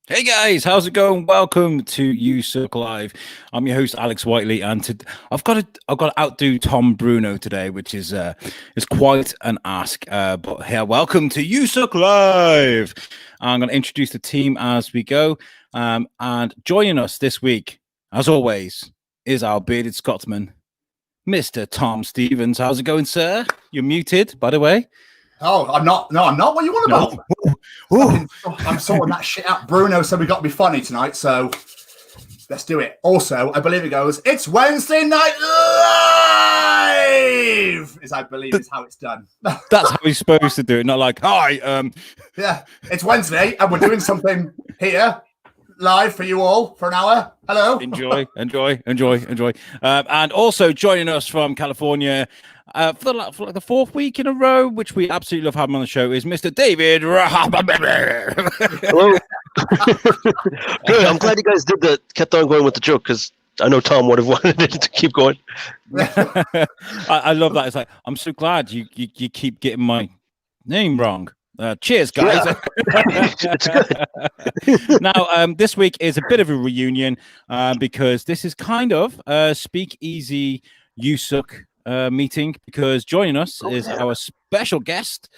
Hey guys, how's it going? Welcome to Usuk Live. I'm your host Alex Whiteley, and I've got to outdo Tom Bruno today, which is quite an ask. But here, welcome to Usuk Live. I'm going to introduce the team as we go, and joining us this week, as always, is our bearded Scotsman, Mr. Tom Stevens. How's it going, sir? You're muted, by the way. Oh, I'm not. No, I'm not. What are you on about? No. I'm sorting that shit out. Bruno said we got to be funny tonight, so let's do it. Also, I believe it goes, it's Wednesday Night Live! I believe is how it's done. That's how he's supposed to do it, not like, hi. Yeah, it's Wednesday, and we're doing something here, live for you all, for an hour. Hello. Enjoy. And also joining us from California, for the fourth week in a row, which we absolutely love having on the show, is Mr. David. Hello. Good. I'm glad you guys kept on going with the joke, because I know Tom would have wanted it to keep going. I love that. It's like, I'm so glad you keep getting my name wrong. Cheers, guys. Yeah. It's good. Now, this week is a bit of a reunion because this is kind of a speakeasy Usuk meeting, because joining us is our special guest,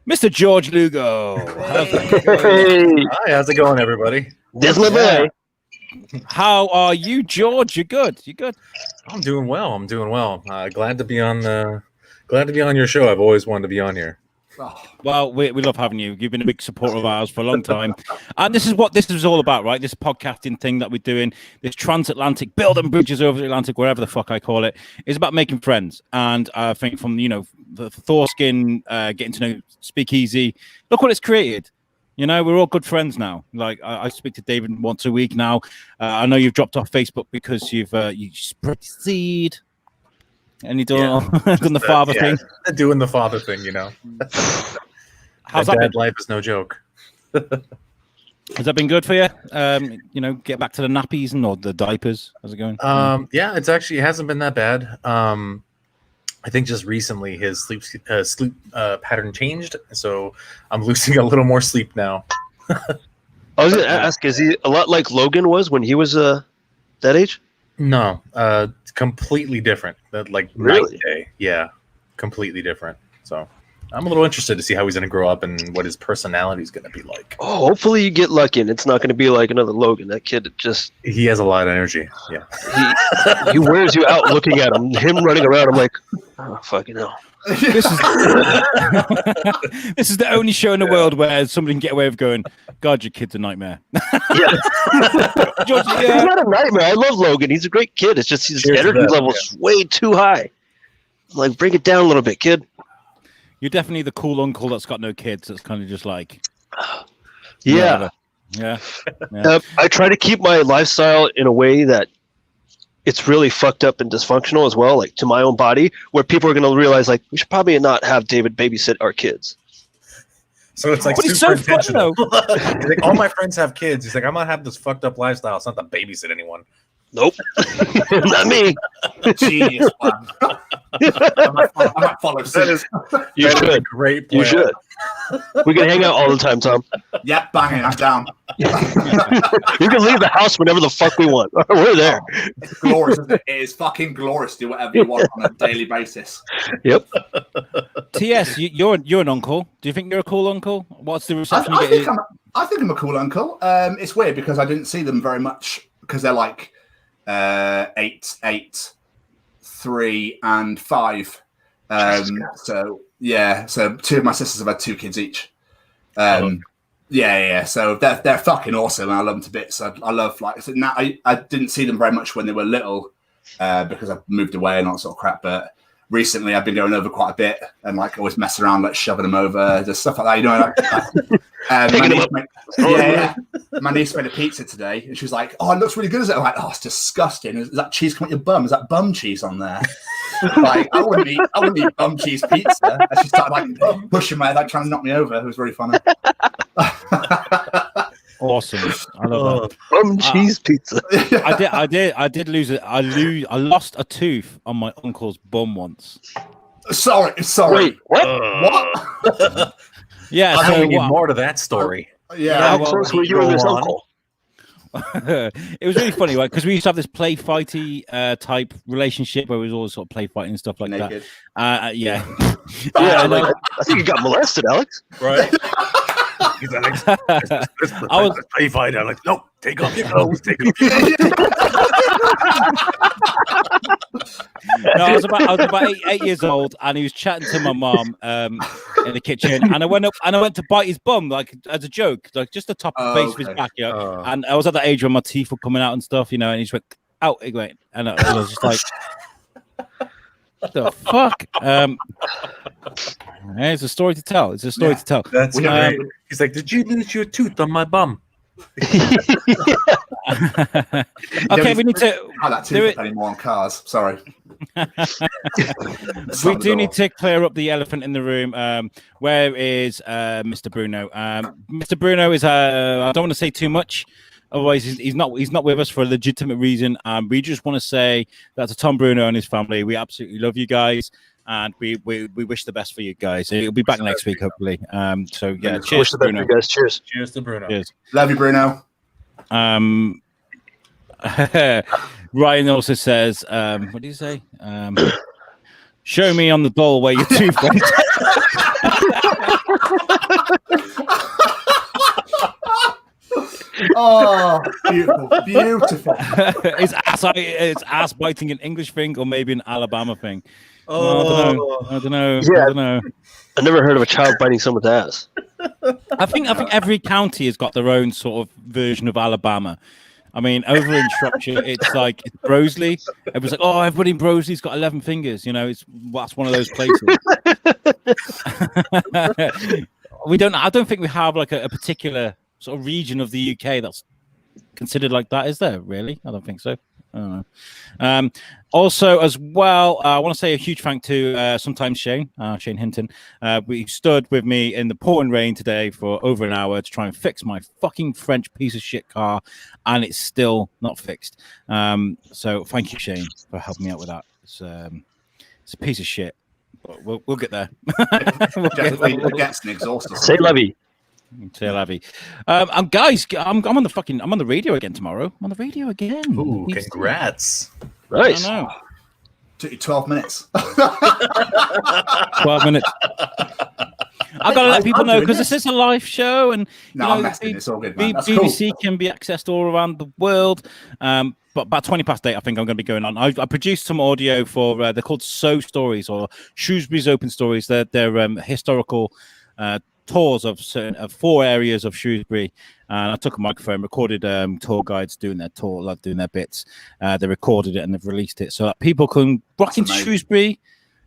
Mr. George Lugo. Hey. Hi, how's it going, everybody? There's my boy. How are you, George? You're good. I'm doing well. Glad to be on your show. I've always wanted to be on here. Well, we love having you. You've been a big supporter of ours for a long time. And this is what this is all about, right? This podcasting thing that we're doing, this transatlantic, building bridges over the Atlantic, wherever the fuck I call it, is about making friends. And I think from, the Thorskin, getting to know Speakeasy, look what it's created. We're all good friends now. Like, I speak to David once a week now. I know you've dropped off Facebook because you spread seed. And you done the father thing. Doing the father thing, How's that dad life is no joke. Has that been good for you? Get back to the nappies or the diapers. How's it going? Yeah, it hasn't been that bad. I think just recently his sleep pattern changed, so I'm losing a little more sleep now. I was going to ask, is he a lot like Logan was when he was that age? No, completely different. Like really? Night and day. Yeah, completely different. So I'm a little interested to see how he's going to grow up and what his personality is going to be like. Oh, hopefully you get lucky and it's not going to be like another Logan. That kid he has a lot of energy. Yeah, he wears you out looking at him. Him running around, I'm like, oh, fucking hell. This is the only show in the world where somebody can get away with going, God, your kid's a nightmare. Yeah. George, he's not a nightmare. I love Logan. He's a great kid. It's just his energy level's way too high. Like, bring it down a little bit, kid. You're definitely the cool uncle that's got no kids. That's kind of just like, yeah. I try to keep my lifestyle in a way that it's really fucked up and dysfunctional as well, like to my own body, where people are going to realize, like, we should probably not have David babysit our kids. So it's like super intentional. He's like, all my friends have kids. He's like, I'm not having this fucked up lifestyle. It's not to babysit anyone. Nope. Not me. Genius, man. I might follow suit. You should. Great plan. You should. We can hang out all the time, Tom. Yep, banging. I'm down. You can leave the house whenever the fuck we want. We're there. It's glorious, isn't it? It is fucking glorious to do whatever you want on a daily basis. Yep. TS, you're an uncle. Do you think you're a cool uncle? What's the reception you get? I think I'm a cool uncle. It's weird because I didn't see them very much because they're like 8, 3, and 5. So two of my sisters have had 2 kids each. Yeah. So they're fucking awesome, and I love them to bits. I love now. I didn't see them very much when they were little because I moved away and all that sort of crap. But recently, I've been going over quite a bit and like always messing around, like shoving them over, just stuff like that. My niece made a pizza today, and she was like, "Oh, it looks really good." Is it? I'm like, "Oh, it's disgusting. Is that cheese coming out your bum? Is that bum cheese on there?" Like, I wouldn't eat bum cheese pizza. And she started like pushing my head, like trying to knock me over. It was really funny. Awesome. I love that. Bum cheese pizza. I did lose it. I lost a tooth on my uncle's bum once. Sorry. Wait, what? What? Yeah. I So need more to that story. Yeah. How close were you and this uncle? It was really funny, right? Because we used to have this play fighty type relationship where we was always sort of play fighting and stuff like Naked. that. Yeah. I think you got molested, Alex. Right? He's like, let's play fight. I'm like, nope, take off your clothes. Take off your clothes. No, I was about 8 years old, and he was chatting to my mom in the kitchen, and I went up and I went to bite his bum, like as a joke, like just the top of the base of his back, and I was at that age when my teeth were coming out and stuff, and he just went out, and I was just like, what the fuck? It's a story to tell. It's a story to tell. That's great. He's like, did you lose your tooth on my bum? Okay, we need to do it anymore on cars. Sorry. We do need to clear up the elephant in the room. Where is Mr. Bruno? Mr. Bruno is I don't want to say too much, otherwise he's not with us for a legitimate reason. We just want to say that to Tom Bruno and his family, we absolutely love you guys, and we wish the best for you guys. He'll be back next week, hopefully. So yeah, cheers to Bruno. Guys. Cheers to Bruno. Cheers. Love you, Bruno. Ryan also says, what do you say? Show me on the doll where your tooth went. Oh, beautiful. It's ass biting an English thing or maybe an Alabama thing. I don't know. I never heard of a child biting someone's ass. I think every county has got their own sort of version of Alabama. I mean, over in Shropshire, it's like Broseley. It was like, oh, everybody in Broseley's got 11 fingers. That's one of those places. I don't think we have like a particular sort of region of the UK that's considered like that. Is there really? I don't think so. I don't know. Also, as well, I want to say a huge thank to sometimes Shane Hinton. We stood with me in the pouring rain today for over an hour to try and fix my fucking French piece of shit car, and it's still not fixed. So thank you, Shane, for helping me out with that. It's a piece of shit, but we'll get there. We'll get an exhaust. Say Levy. Say Levy. Guys, I'm on the radio again tomorrow. I'm on the radio again. Ooh, congrats. Nice. I know. Took you 12 minutes. 12 minutes. I've got to let people know because this is a live show, and I'm messing. It's all good, man. That's BBC cool. can be accessed all around the world. But about 20 past 8, I think I'm going to be going on. I produced some audio for they're called So Stories, or Shrewsbury's Open Stories. They're historical tours of 4 areas of Shrewsbury, and I took a microphone, recorded tour guides doing their tour, like doing their bits. They recorded it and they've released it so that people can rock into Shrewsbury,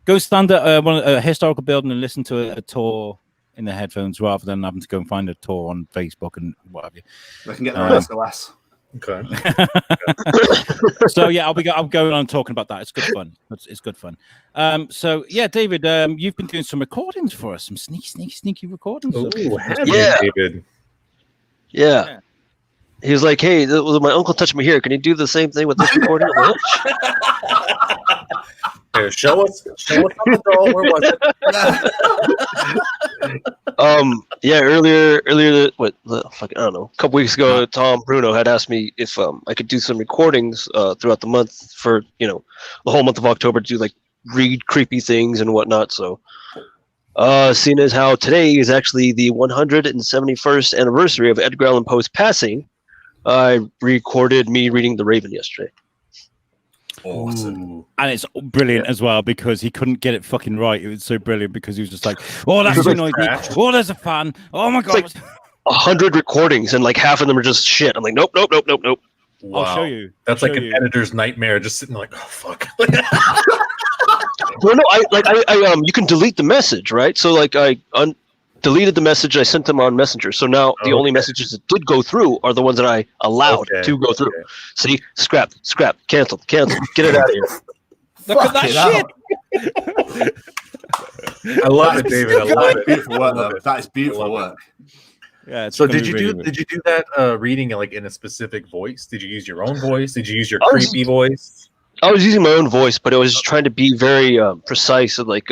go stand at a historical building and listen to a tour in their headphones rather than having to go and find a tour on Facebook and what have you. They can get their SOS. Okay. So yeah, I'm going on talking about that. It's good fun. It's good fun. So yeah, David, you've been doing some recordings for us, some sneaky recordings. Oh, yeah, David. Yeah. He was like, "Hey, my uncle touched me here. Can you do the same thing with this recording?" Here, show us on the doll. Where was it? Yeah, earlier, I don't know, a couple weeks ago, Tom Bruno had asked me if I could do some recordings throughout the month for the whole month of October to do like read creepy things and whatnot. So, seeing as how today is actually the 171st anniversary of Edgar Allan Poe's passing, I recorded me reading The Raven yesterday. Awesome. And it's brilliant as well because he couldn't get it fucking right. It was so brilliant because he was just like, oh, that's so noisy. Oh, there's a fan. Oh my god. It's like 100 recordings and like half of them are just shit. I'm like, nope. Wow. I'll show you. That's like an editor's nightmare. Just sitting there like, oh fuck. Well, no, you can delete the message, right? So like I deleted the message. I sent them on Messenger. So now the only messages that did go through are the ones that I allowed to go through. See, scrap, cancel, get it out of here. Look at that shit. I love it, David. I love it. Beautiful work, though. That is beautiful work. Yeah. So did you do that reading like in a specific voice? Did you use your own voice? Did you use your creepy voice? I was using my own voice, but I was just trying to be very precise and like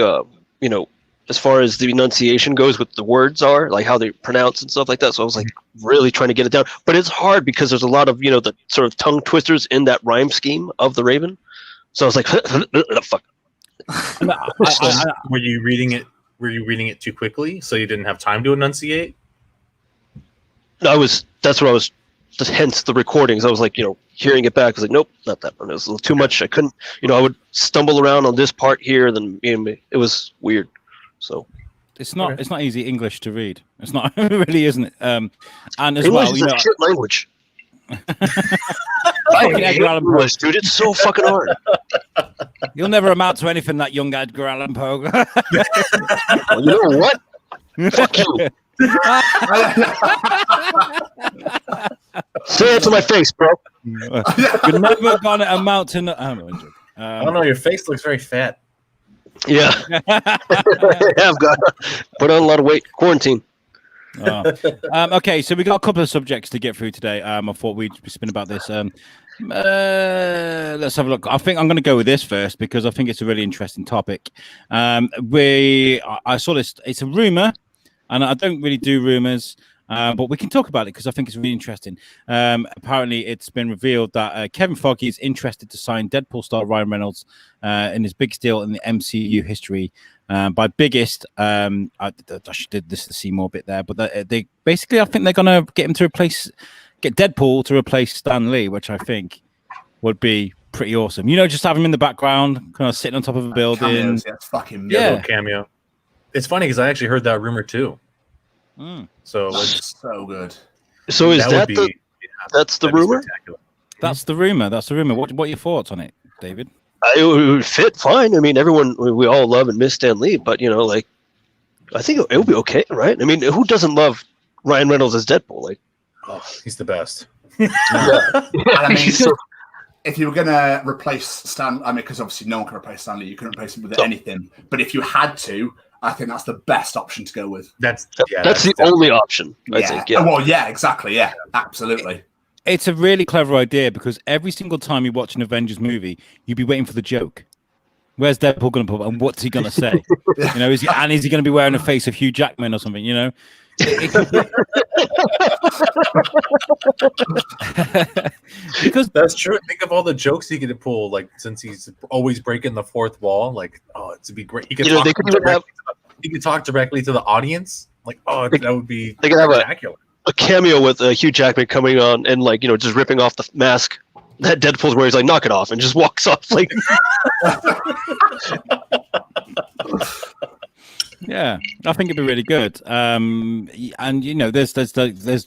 as far as the enunciation goes, what the words are, like how they pronounce and stuff like that. So I was like really trying to get it down, but it's hard because there's a lot of the sort of tongue twisters in that rhyme scheme of the Raven. So I was like, fuck. Were you reading it? Were you reading it too quickly so you didn't have time to enunciate? No, that's what I was. Hence the recordings. I was like, hearing it back. I was like, nope, not that one. It was a little too much. I couldn't. I would stumble around on this part here. Then it was weird. So it's not easy English to read. It's not. It really isn't it? And as English well, is a shit language. Fucking Edgar Allan Poe, dude, it's so fucking hard. You'll never amount to anything, that young Edgar Allan Poe. Well, you know what? Fuck you. Say it to my face, bro. You're never gonna amount to. I don't know. Your face looks very fat. Yeah, I've got put on a lot of weight. Quarantine. Okay, so we got a couple of subjects to get through today. I thought we'd spin about this. Let's have a look. I think I'm going to go with this first because I think it's a really interesting topic. I saw this. It's a rumor, and I don't really do rumors, but we can talk about it because I think it's really interesting. Apparently, it's been revealed that Kevin Feige is interested to sign Deadpool star Ryan Reynolds in his biggest deal in the MCU history. By biggest, I did this the Seymour bit there, but they basically, I think they're gonna get him to get Deadpool to replace Stan Lee, which I think would be pretty awesome. Just have him in the background, kind of sitting on top of a building. Cameos, yeah, it's fucking little cameo. It's funny because I actually heard that rumor too. So it's so good. So is that's the rumor? That's the rumor. That's the rumor. What are your thoughts on it, David? It would fit fine. I mean, we all love and miss Stan Lee, but I think it would be okay, right? I mean, who doesn't love Ryan Reynolds as Deadpool? He's the best. I mean, if you were gonna replace Stan, because obviously no one can replace Stan Lee, you couldn't replace him with anything. But if you had to, I think that's the best option to go with. That's the only option. I think. Yeah. Well, yeah, exactly. Yeah, absolutely. It's a really clever idea because every single time you watch an Avengers movie, you'd be waiting for the joke. Where's Deadpool going to put? And what's he going to say? Is he going to be wearing a face of Hugh Jackman or something? Because that's true. Think of all the jokes he could pull. Since he's always breaking the fourth wall. It'd be great. He could talk directly to the audience. That would be spectacular. A cameo with Hugh Jackman coming on and just ripping off the mask that Deadpool's wearing. He's like, knock it off, and just walks off. Yeah, I think it'd be really good. And there's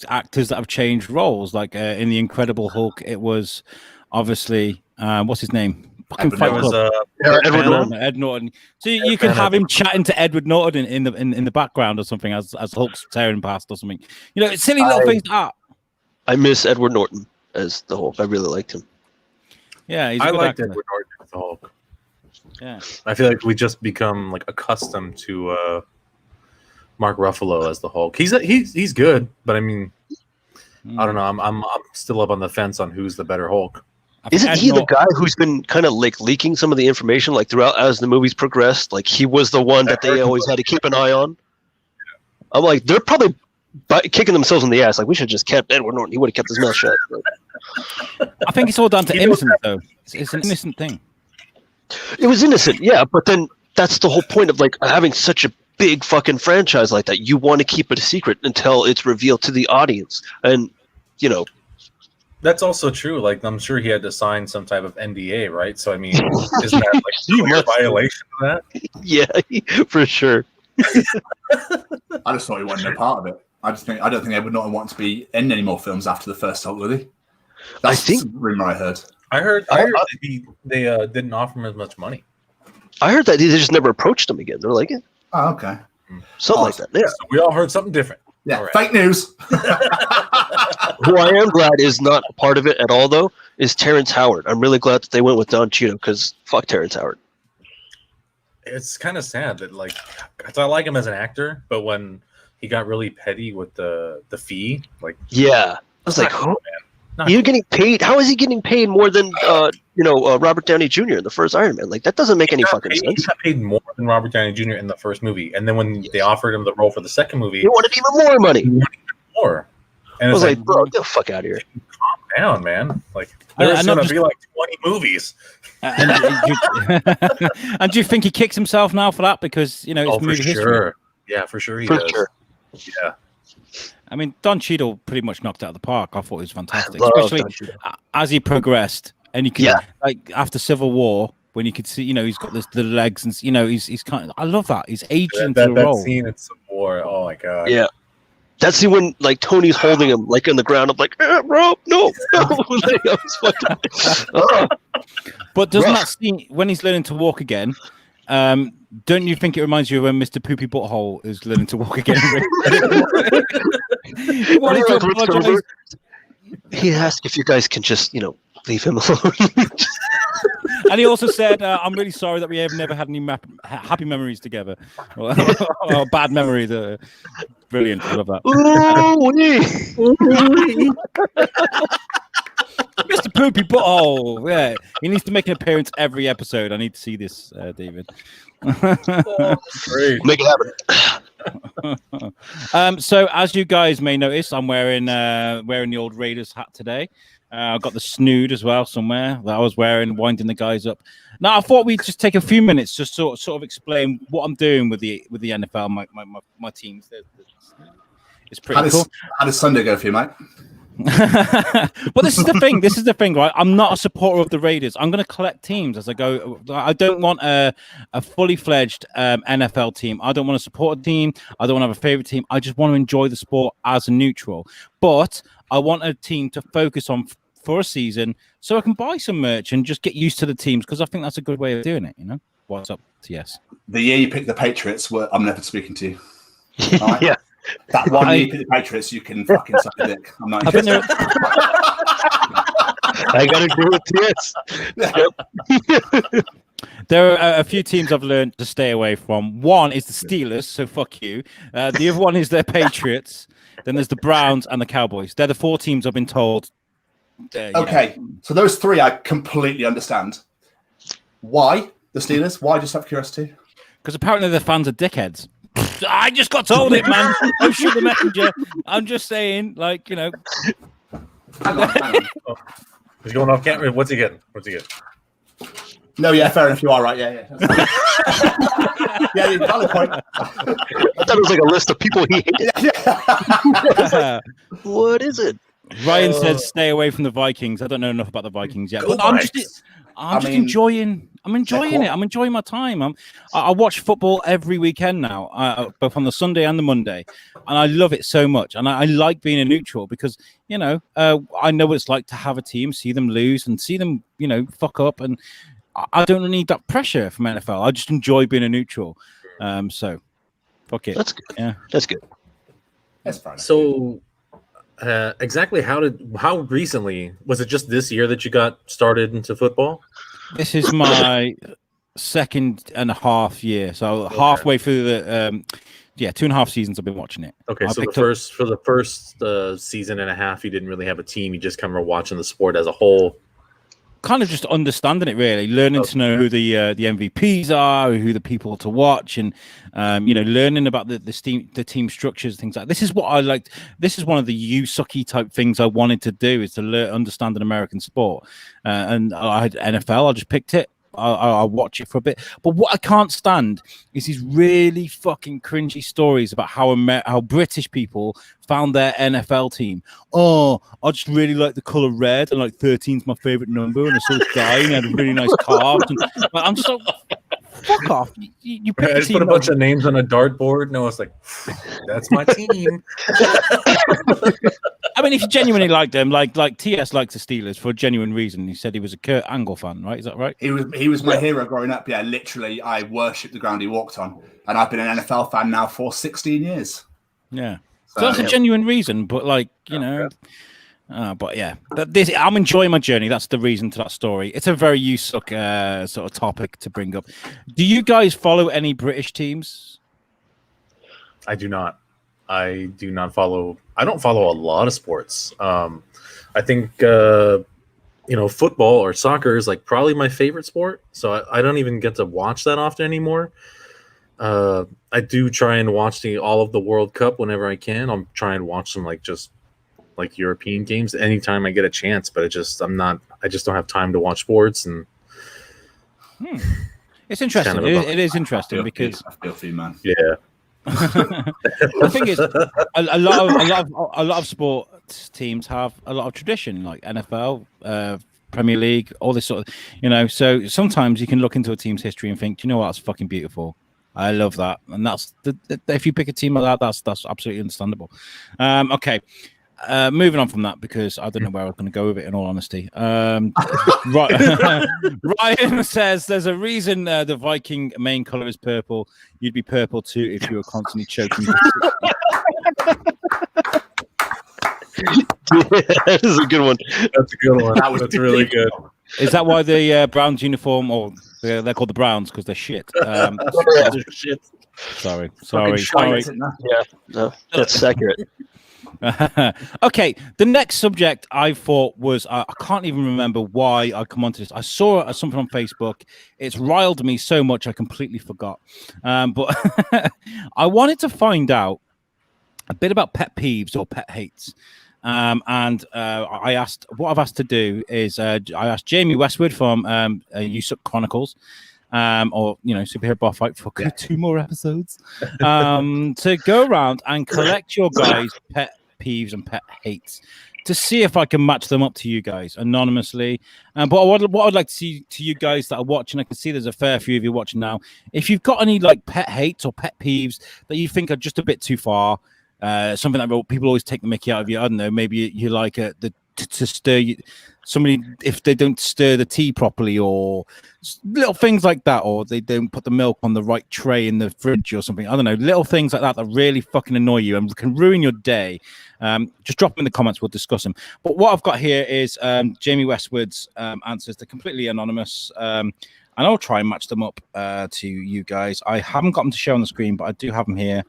actors that have changed roles. In the Incredible Hulk, it was obviously what's his name? Edward Norton. Ed Norton. So you could have him chatting to Edward Norton in the background or something as Hulk's tearing past or something. It's silly little things. I miss Edward Norton as the Hulk. I really liked him. Yeah, I liked Edward Norton as the Hulk. Yeah, I feel like we just become accustomed to Mark Ruffalo as the Hulk. He's good, but I mean, I don't know. I'm still up on the fence on who's the better Hulk. Isn't he the guy who's been kind of leaking some of the information throughout as the movies progressed? He was the one that they always had to keep an eye on. I'm like, they're probably kicking themselves in the ass. We should have just kept Edward Norton. He would have kept his mouth shut. I think it's all down to innocence, though. It's an innocent thing. It was innocent, yeah, but then that's the whole point of having such a big fucking franchise like that. You want to keep it a secret until it's revealed to the audience, and that's also true. I'm sure he had to sign some type of NDA, right? So I mean, isn't that a violation of that? Yeah, for sure. I just thought he wanted no part of it. I don't think Edward Norton wanted to be in any more films after the first Hulk, would he? That's the rumor I heard. I heard that they didn't offer him as much money. I heard that they just never approached him again. They're like, oh, okay. Something like that. Yeah. So we all heard something different. Yeah, right. Fake news. Who I am glad is not a part of it at all, though, is Terrence Howard. I'm really glad that they went with Don Cheadle because fuck Terrence Howard. It's kind of sad that cause I like him as an actor, but when he got really petty with the fee, yeah, I was like, oh, You're getting paid. How is he getting paid more than Robert Downey Jr. in the first Iron Man? Like that doesn't make any fucking sense. He got paid more than Robert Downey Jr. in the first movie, and then when they offered him the role for the second movie, he wanted even more money. More. And I was like, bro, get the fuck out of here. Calm down, man. Like there's gonna be like 20 movies. And do you think he kicks himself now for that? Because it's movie history. Yeah, for sure he does. Sure. Yeah. I mean, Don Cheadle pretty much knocked it out of the park. I thought it was fantastic, especially as he progressed. And you can, like, after Civil War, when you could see, he's got the legs, and he's kind of. I love that. He's aging to the role. That scene in Civil War. Oh my god. Yeah. That's the when like Tony's holding him like on the ground. I'm like, bro, no. But doesn't that scene when he's learning to walk again? Don't you think it reminds you of when Mr. Poopy Butthole is learning to walk again? He asked if you guys can just, leave him alone. And he also said, I'm really sorry that we have never had any happy memories together. or bad memories. Brilliant. I love that. Mr. Poopy Butthole. Yeah. He needs to make an appearance every episode. I need to see this, David. Great. Make it happen. So as you guys may notice, I'm wearing the old Raiders hat today. I've got the snood as well somewhere that I was wearing, winding the guys up. Now I thought we'd just take a few minutes to sort of explain what I'm doing with the NFL, my teams. It's pretty cool. How does Sunday go for you, mate? Well, this is the thing, right? I'm not a supporter of the Raiders. I'm going to collect teams as I go. I don't want a fully fledged NFL team. I don't want to support a team. I don't want to have a favorite team. I just want to enjoy the sport as a neutral. But I want a team to focus on for a season so I can buy some merch and just get used to the teams, because I think that's a good way of doing it. What's up, TS? The year you picked the Patriots, I'm never speaking to you. Right? Yeah. That one year you picked the Patriots, you can fucking suck a dick. I'm not interested. I got to agree with TS. There are a few teams I've learned to stay away from. One is the Steelers, so fuck you. The other one is the Patriots. Then there's the Browns and the Cowboys. They're the four teams I've been told. Okay, so those three I completely understand. Why the Steelers? Why, just out of curiosity? Because apparently the fans are dickheads. I just got told it, man. Don't shoot the messenger. I'm just saying, Hang on. Oh, he's going off camera. What's he getting? No, yeah, fair enough. You are right. Yeah. Yeah, valid point. I thought it was like a list of people he hated. What is it? Ryan says stay away from the Vikings. I don't know enough about the Vikings yet, but I'm just enjoying. I'm enjoying it. I'm enjoying my time. I watch football every weekend now, both on the Sunday and the Monday, and I love it so much. And I like being a neutral because I know what it's like to have a team, see them lose, and see them fuck up, and I don't need that pressure from NFL. I just enjoy being a neutral. So fuck it. That's good. Yeah, that's good. That's fine. So. Exactly how recently was it? Just this year that you got started into football? This is my 2.5 year, so halfway through the 2.5 seasons I've been watching it. Okay, so for the first season and a half, you didn't really have a team. You just kind of were watching the sport as a whole. Kind of just understanding it, really, learning to know who the MVPs are, who the people to watch, and learning about the team structures, things like that. This is what I liked. This is one of the Usuki type things I wanted to do, is to understand an American sport. And I had NFL. I just picked it. I'll watch it for a bit. But what I can't stand is these really fucking cringy stories about how British people found their NFL team. Oh, I just really like the color red, and like 13's my favorite number, and I saw this guy and he had really nice calves. And I'm just like, fuck off. You I just put a bunch of names on a dartboard, and I was like, that's my team. I mean, if you genuinely like them, like TS likes the Steelers for a genuine reason. He said he was a Kurt Angle fan, right? Is that right? He was my hero growing up. Yeah, literally, I worshipped the ground he walked on, and I've been an NFL fan now for 16 years. Yeah, so that's a genuine reason. But but yeah, I'm enjoying my journey. That's the reason to that story. It's a very Usuk sort of topic to bring up. Do you guys follow any British teams? I do not. I don't follow a lot of sports. I think football or soccer is like probably my favorite sport. So I don't even get to watch that often anymore. I do try and watch all of the World Cup whenever I can. I'll try and watch some like European games anytime I get a chance. But I just don't have time to watch sports. And it's interesting. It is interesting because I feel for you, man. Yeah. The thing is, a lot of sports teams have a lot of tradition, like NFL, Premier League, all this sort of, So sometimes you can look into a team's history and think, do you know what? That's fucking beautiful. I love that, and that's if you pick a team like that, that's absolutely understandable. Okay. Moving on from that, because I don't know where I was going to go with it, in all honesty. Ryan says there's a reason the Viking main color is purple. You'd be purple too if you were constantly choking. That is a good one. That's a good one. That's really good. Is that why the Browns uniform, or they're called the Browns because they're shit? Shit. Sorry. Yeah, no, that's accurate. Okay, the next subject I thought was I can't even remember why I come onto this. I saw something on Facebook. It's riled me so much I completely forgot. But I wanted to find out a bit about pet peeves or pet hates. And I asked, what I've asked to do is I asked Jamie Westwood from Usuk Chronicles, or Superhero Bar Fight for 2 more episodes, to go around and collect your guys' pet peeves and pet hates to see if I can match them up to you guys anonymously. But what I'd like to see to you guys that are watching, I can see there's a fair few of you watching now. If you've got any like pet hates or pet peeves that you think are just a bit too far, something that people always take the mickey out of you. I don't know. Maybe you like to stir somebody if they don't stir the tea properly, or little things like that, or they don't put the milk on the right tray in the fridge or something. I don't know. Little things like that really fucking annoy you and can ruin your day. Just drop them in the comments. We'll discuss them. But what I've got here is Jamie Westwood's answers. They're completely anonymous. And I'll try and match them up to you guys. I haven't got them to show on the screen, but I do have them here.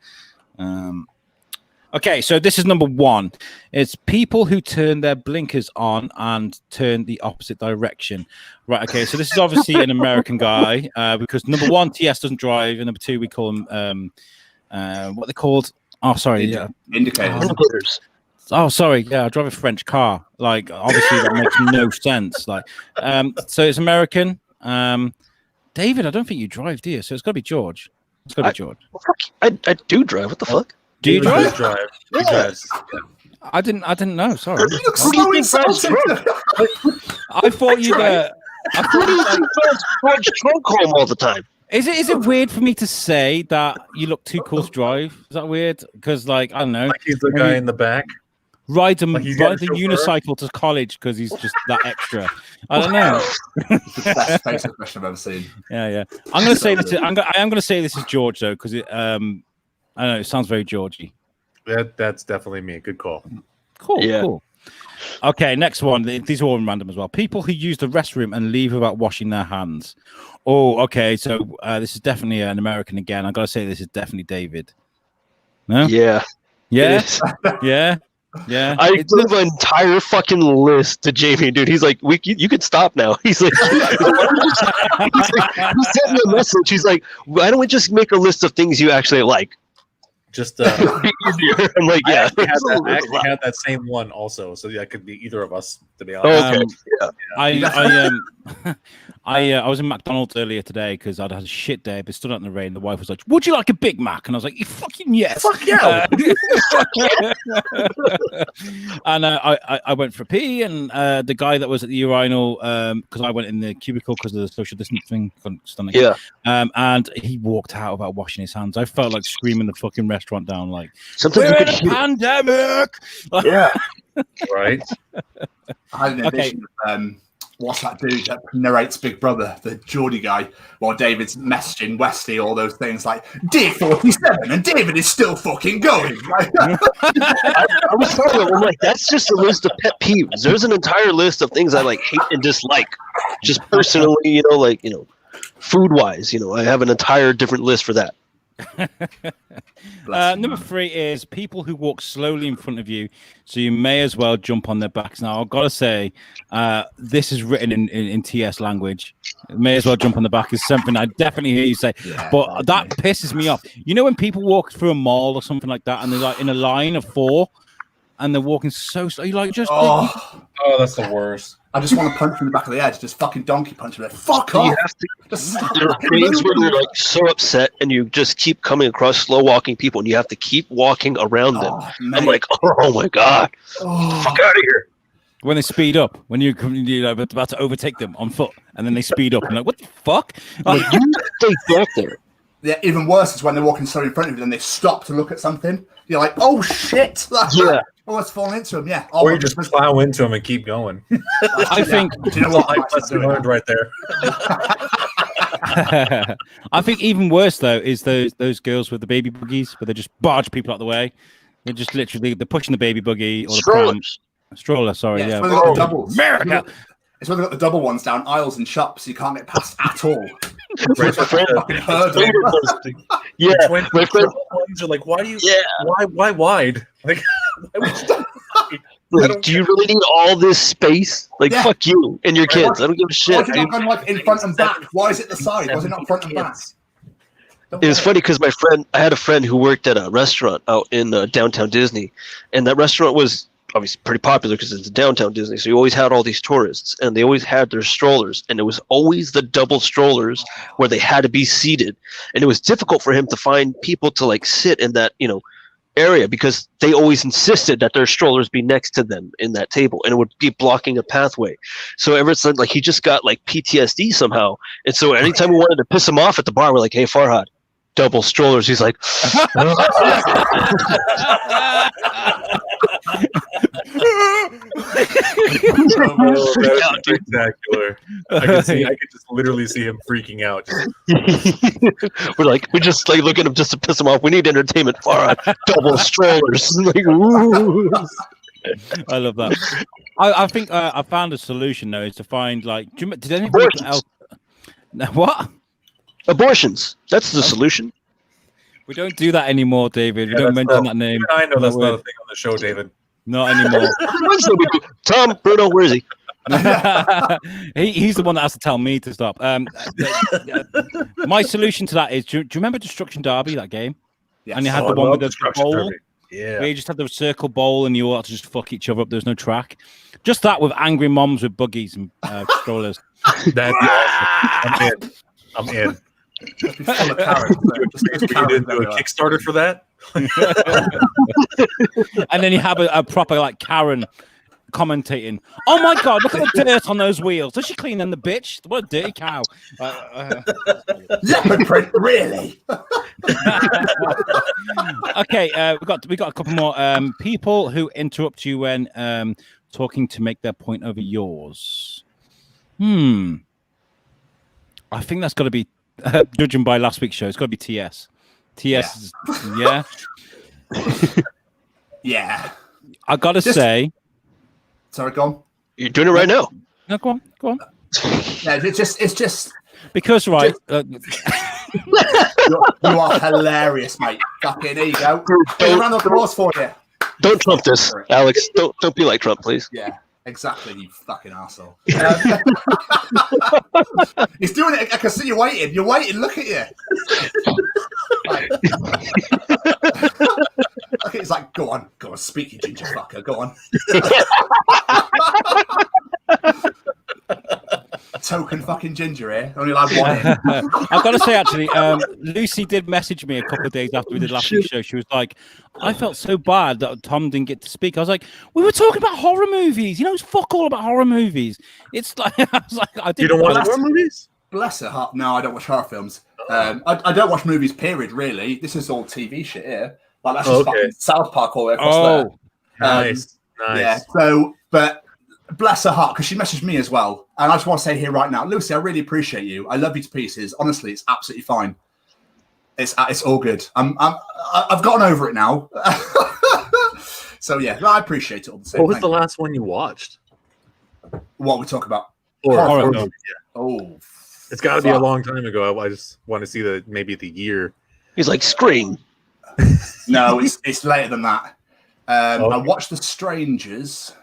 Okay, so this is number 1. It's people who turn their blinkers on and turn the opposite direction. Right, okay, so this is obviously an American guy, because number 1, TS doesn't drive, and number 2, we call him, what they called? Oh, sorry, yeah. Indicators. Oh, sorry, yeah, I drive a French car. Like, obviously that makes no sense. Like, so it's American. David, I don't think you drive, do you? So it's got to be George. It's got to be George. I do drive. What the fuck? Do you drive? He drives. I didn't know. Sorry. You look so insulting. I thought you were. I thought you French trunk home all the time. Is it weird for me to say that you look too cool to drive? Is that weird? Because I don't know. Like he's the guy in the back. Ride the unicycle to college because he's just that extra. I don't know. The best Facebook question I've ever seen. Yeah. I'm gonna say this. I am gonna say this is George though, because it. I don't know. It sounds very Georgie. That's definitely me. Good call. Cool. Yeah. Cool. Okay, next one. These are all random as well. People who use the restroom and leave without washing their hands. Oh, okay. So this is definitely an American again. I gotta say this is definitely David. No. Yeah. Yeah. Yeah. Yeah. I gave an entire fucking list to Jamie, dude. He's like, you can stop now. He's like, he sent me a message. He's like, why don't we just make a list of things you actually like? Just easier. I'm like, yeah. I actually had that same one also, so that could be either of us, to be honest. Okay. I was in McDonald's earlier today because I'd had a shit day, but stood out in the rain. The wife was like, "Would you like a Big Mac?" And I was like, "Fucking yes, fuck yeah!" And I went for a pee, and the guy that was at the urinal, because I went in the cubicle because of the social distancing, couldn't stand it. Yeah. And he walked out without washing his hands. I felt like screaming the fucking restaurant down, like, sometimes "We're in a pandemic!" Yeah. Right. I had an edition of what's that dude that narrates Big Brother, the Geordie guy, while David's messaging Westy all those things like D47 and David is still fucking going. I was talking about, I'm like, that's just a list of pet peeves. There's an entire list of things I like hate and dislike, just personally, food wise. I have an entire different list for that. Number 3 is people who walk slowly in front of you, so you may as well jump on their backs. Now, I've got to say, this is written in TS language. May as well jump on the back is something I definitely hear you say, but that pisses me off. You know when people walk through a mall or something like that, and they're like in a line of 4, and they're walking so slow, you like just that's the worst. I just want to punch him in the back of the head, just fucking donkey punch him. Fuck off! You have to. There are things where you're like so upset, and you just keep coming across slow walking people, and you have to keep walking around them. I'm like, oh my god, fuck out of here! When they speed up, when you're about to overtake them on foot, and then they speed up, and like, what the fuck? Like, you stay back there. Yeah, even worse is when they're walking slowly in front of you, and they stop to look at something. You're like, oh shit! Yeah. Almost falling into him, yeah. Or you just plow into him and keep going. I think. Do you know what? Lesson learned right there. I think even worse though is those girls with the baby buggies, where they just barge people out the way. They're just literally pushing the baby buggy or the stroller. Sorry, yeah. Yeah. It's when they got the doubles. America. It's when they got the double ones down aisles and shops, so you can't get past at all. Right, fucking hurdle. Yeah, when my friend. ones are like, why do you? Yeah. Why wide? Like, why would like, do you really need all this space? Like, fuck you and your kids. I don't give a shit. Why is it not going like in front and back? Why is it the side? Why is it not front and back? It was funny because I had a friend who worked at a restaurant out in downtown Disney, and that restaurant was obviously pretty popular because it's downtown Disney. So you always had all these tourists, and they always had their strollers, and it was always the double strollers where they had to be seated, and it was difficult for him to find people to like sit in that area because they always insisted that their strollers be next to them in that table, and it would be blocking a pathway. So ever since, like, he just got like PTSD somehow, and so anytime we wanted to piss him off at the bar, we're like, hey Farhad, double strollers. He's like that's spectacular. I could just literally see him freaking out. we just like look at him just to piss him off. We need entertainment. Far double strollers. Like, ooh. I love that. I think I found a solution though, is to find like did anybody else what? Abortions. That's the solution. We don't do that anymore, David. We don't mention that name. I know that's not a thing on the show, David. Not anymore. Tom, Bruno, where is he? He's the one that has to tell me to stop. My solution to that is, do you remember Destruction Derby, that game? Yes. And you had the one with the bowl? Derby. Yeah. Where you just had the circle bowl and you all had to just fuck each other up. There's no track. Just that with angry moms with buggies and strollers. That'd be awesome. I'm in. Just be full of carrots. You did do a Kickstarter for that? And then you have a proper like Karen commentating. Oh my god, look at the dirt on those wheels. Does she clean them, the bitch? What a dirty cow. Leopard print, really? Okay, we got a couple more. People who interrupt you when talking to make their point over yours. I think that's got to be judging by last week's show. It's got to be TS. TS, yeah. Yeah. I got to say. Sorry, go on. You're doing it right now. No, go on. Yeah, it's just because right. You are hilarious, mate. Fucking here you go. Big round of applause for you. Don't Trump this, Alex. Don't be like Trump, please. Yeah, exactly. You fucking arsehole. He's doing it. I can see you waiting. You're waiting. Look at you. It's like, go on, speak, you ginger fucker. Go on. Token fucking ginger here. Only allowed one in. I've got to say, actually, Lucy did message me a couple of days after we did last week's show. She was like, I felt so bad that Tom didn't get to speak. I was like, we were talking about horror movies. You know, it's fuck all about horror movies. It's like, I was like, I didn't. You don't watch horror movies? Bless her heart. No, I don't watch horror films. I don't watch movies, period, really. This is all TV shit here. Like, that's just fucking South Park all the way across there. Nice. Yeah, so, but bless her heart, because she messaged me as well. And I just want to say here right now, Lucy, I really appreciate you. I love you to pieces. Honestly, it's absolutely fine. It's all good. I've gotten over it now. So, yeah, I appreciate it all the same. What was the last one you watched? What we talk about? Horror film. Oh, it's got to be a long time ago. I just want to see maybe the year. He's like, Scream. No, it's later than that. I watched The Strangers.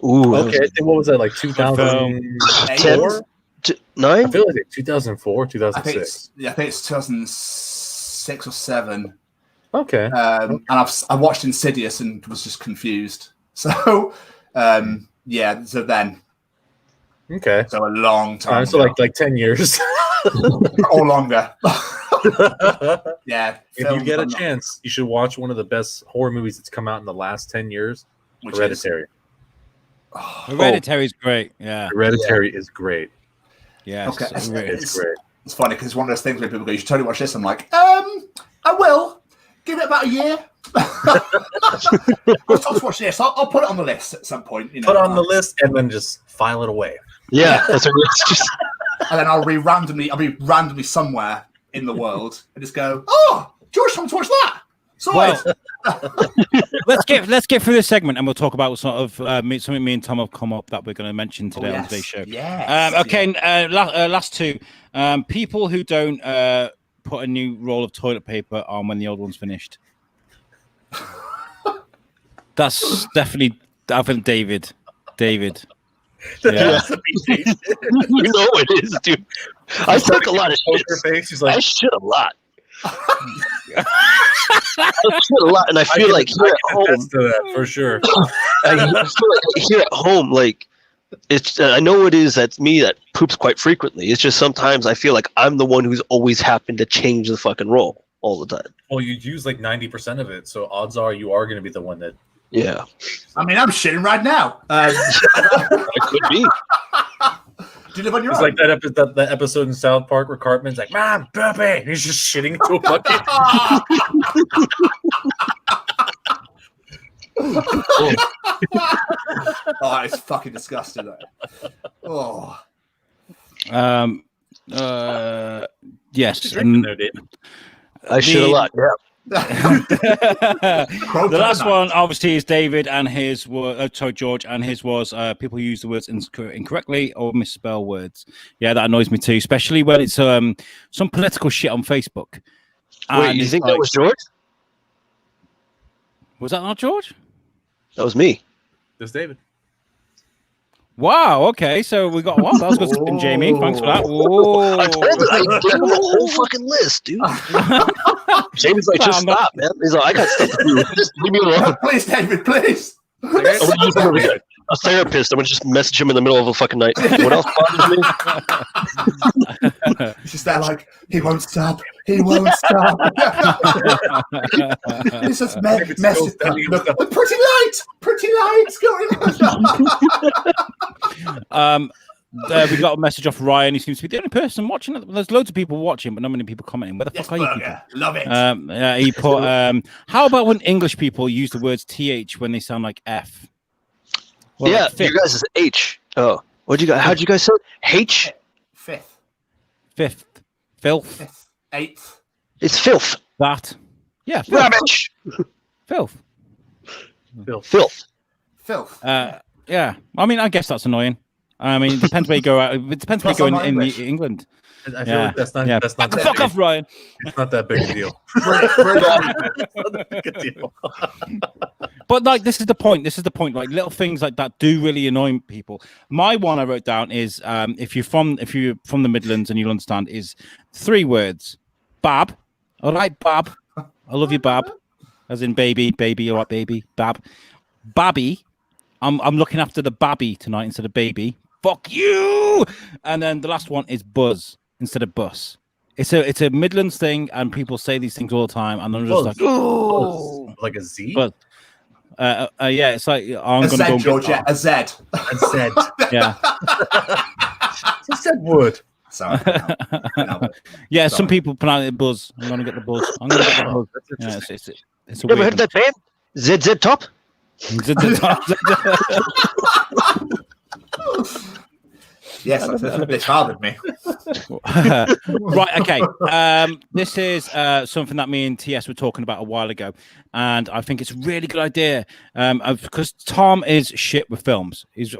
Ooh, okay. What was that, like 2004? 9? I feel like 2004, 2006. I think it's 2006 or 7. Okay. And I watched Insidious and was just confused. So, yeah. So then. Okay. So a long time. So like 10 years. Or longer. Yeah. If you get a chance, you should watch one of the best horror movies that's come out in the last 10 years. Hereditary. Hereditary is great. Yeah. Hereditary is great. Yeah. Okay. It's great. It's funny because it's one of those things where people go, "You should totally watch this." I'm like, I will. Give it about a year. I'll watch this. I'll put it on the list at some point. Put it on the list and then just file it away. Yeah, that's what it's just. And then I'll be randomly somewhere in the world and just go, "Oh, George, come to watch that." So let's get through this segment and we'll talk about sort of something me and Tom have come up that we're going to mention today on today's show. Yes. Okay. Last two. People who don't put a new roll of toilet paper on when the old one's finished. That's definitely, I think, David. Yeah. You know it is, dude. I took a lot of shit. He's like, I shit a lot. I shit a lot, and I feel like here at home, to that for sure. I feel like here at home, like it's. I know it is. That's me that poops quite frequently. It's just sometimes I feel like I'm the one who's always happened to change the fucking roll all the time. Well, you use like 90% of it, so odds are you are going to be the one that. Yeah. I mean, I'm shitting right now. It could be. Do you live on your It's own? like that episode in South Park where Cartman's like, "Mom, Pepe," he's just shitting into a bucket. Oh, it's fucking disgusting. Oh. Yes. Drinking there, David. I shit a lot. Yeah. The last one obviously is David and his George, and his was people use the words incorrectly or misspell words. Yeah, that annoys me too, especially when it's some political shit on Facebook. Wait, you think that was George? Was that not George? That was me. That's David. Wow. Okay, so we got one. That was good, Jamie. Thanks for that. Whoa. I told you, I gave him a whole fucking list, dude. Jamie's like, just stop, man. He's like, I got stuff to do. Just leave me alone. Please, David, please. I'm gonna use him as a therapist. I'm gonna just message him in the middle of a fucking night. What else bothers me? It's just that, like, he won't stop. He won't stop. It's just message. Look, pretty lights going on. We got a message off Ryan. He seems to be the only person watching it. There's loads of people watching, but not many people commenting. Where the fuck are you people? Love it. He put, how about when English people use the words TH when they sound like F? Well, yeah, like you guys is H. Oh, what'd you guys? How'd you guys say it? H? Fifth. Filth. Eighth. It's filth. That. Yeah. Filth. Rubbish. Filth. Filth. Yeah. I mean, I guess that's annoying. I mean, it depends where you go out. It depends where you go in England. I feel like that's not that fuck big. off, Ryan. It's not that big a deal. But like, this is the point. Like, little things like that do really annoy people. My one I wrote down is if you're from the Midlands and you'll understand, is 3 words. Bab. All right, Bab. I love you, Bab. As in baby. All right, baby. Bab. Babby. I'm looking after the babby tonight instead of baby. Fuck you. And then the last one is buzz instead of bus. It's a Midlands thing, and people say these things all the time, and I'm just like, oh, like a Z. But yeah, it's like I'm a gonna go. Georgia, a Z. A Z. Yeah. I said wood. Sorry. No. Yeah, some people pronounce it buzz. I'm gonna get the buzz. Yeah, it's a You ever heard that band? ZZ Top? Yes, it's bothered me. Right, okay. This is something that me and TS were talking about a while ago, and I think it's a really good idea because Tom is shit with films. He's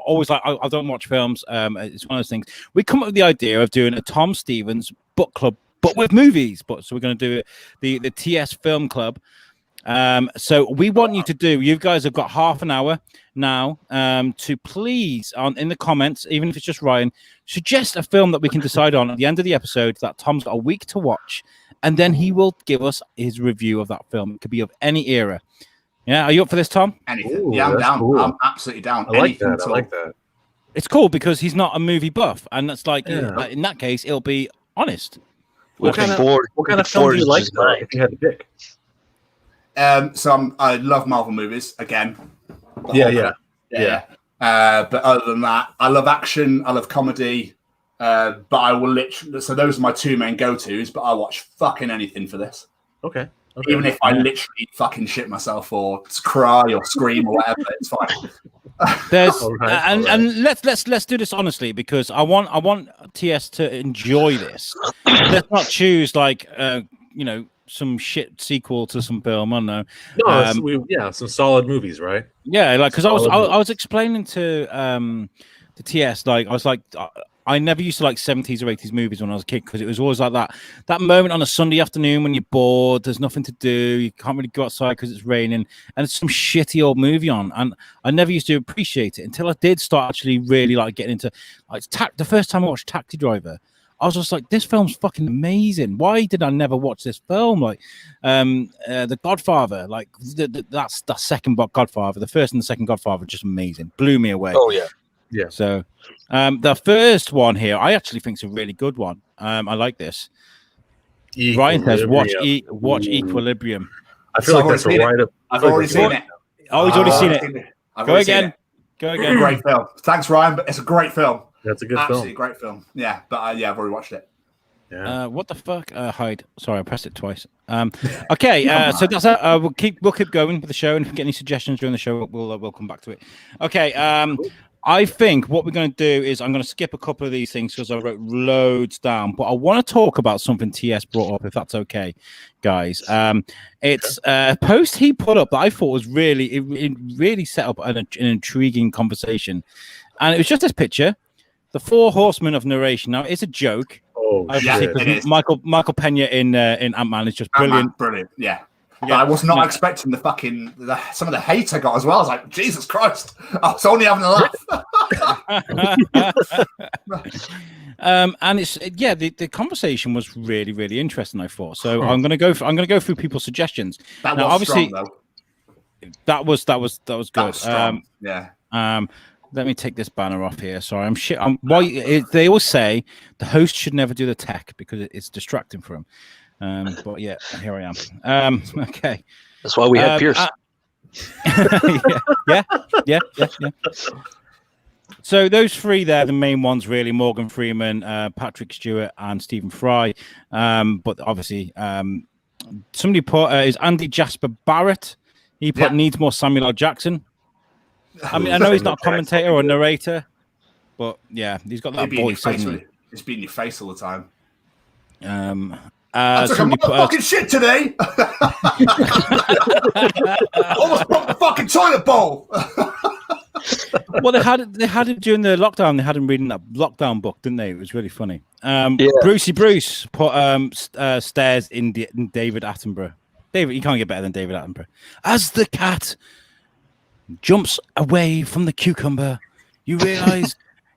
always like, I don't watch films. It's one of those things. We come up with the idea of doing a Tom Stevens book club but with movies. So we're going to do the TS Film Club. So we want you to do. You guys have got half an hour now to please in the comments, even if it's just Ryan, suggest a film that we can decide on at the end of the episode that Tom's got a week to watch, and then he will give us his review of that film. It could be of any era. Yeah, are you up for this, Tom? Anything. Ooh, Yeah, I'm down. Cool. I'm absolutely down. I like that. I like that. It's cool because he's not a movie buff, and that's like in that case, it'll be honest. What kind of film do you like though, if you had to pick? So I love Marvel movies again. Yeah. But other than that, I love action. I love comedy. But I will literally. So those are my two main go-tos. But I watch fucking anything for this. Okay. Even if I literally fucking shit myself or cry or scream or whatever, it's fine. There's and let's do this honestly, because I want TS to enjoy this. Let's not choose like some shit sequel to some film. I don't know. No, some solid movies, right? Yeah, like because I was explaining to TS, like I was like, I never used to like 70s or 80s movies when I was a kid, because it was always like that moment on a Sunday afternoon when you're bored, there's nothing to do, you can't really go outside because it's raining, and it's some shitty old movie on, and I never used to appreciate it until I did start actually really like getting into like the first time I watched Taxi Driver. I was just like, this film's fucking amazing. Why did I never watch this film? Like, The Godfather, like that's the second Godfather. The first and the second Godfather, just amazing. Blew me away. Oh yeah. Yeah. So, the first one here, I actually think is a really good one. I like this. Ryan says, watch Equilibrium. I feel like that's right up. I've already seen it. Oh, he's already seen it. Go again. Great film. Thanks, Ryan, but it's a great film. That's a good Absolutely film. Great film. Yeah, but I've already watched it. Yeah. What the fuck? Hide. Sorry, I pressed it twice. Okay. So that's it. We'll keep going with the show, and if we get any suggestions during the show, we'll come back to it. Okay. I think what we're going to do is I'm going to skip a couple of these things because I wrote loads down, but I want to talk about something TS brought up, if that's okay, guys. It's a post he put up that I thought was it really set up an intriguing conversation, and it was just this picture. The Four Horsemen of Narration. Now, it's a joke. Oh, shit. Michael Pena in Ant-Man is just brilliant. Brilliant, yeah. I was not expecting some of the hate I got as well. I was like, Jesus Christ, I was only having a laugh. And it's the conversation was really, really interesting, I thought. So I'm gonna go through people's suggestions. That was obviously strong, though. That was good. That was strong. Yeah. Let me take this banner off here. Sorry, I'm shit. They always say the host should never do the tech because it's distracting for him. But yeah, here I am. Okay. That's why we have Pierce. Yeah. So those three there, the main ones really: Morgan Freeman, Patrick Stewart, and Stephen Fry. But obviously, somebody put is Andy Jasper Barrett. He put needs more Samuel L. Jackson. I mean, I know he's not a commentator or a narrator, but yeah, he's got that voice. He's beating your face all the time. I took a motherfucking shit today. Almost broke the fucking toilet bowl. Well, they had it during the lockdown. They had him reading that lockdown book, didn't they? It was really funny. Brucey Bruce put stairs in David Attenborough. David, you can't get better than David Attenborough. As the cat jumps away from the cucumber, you realize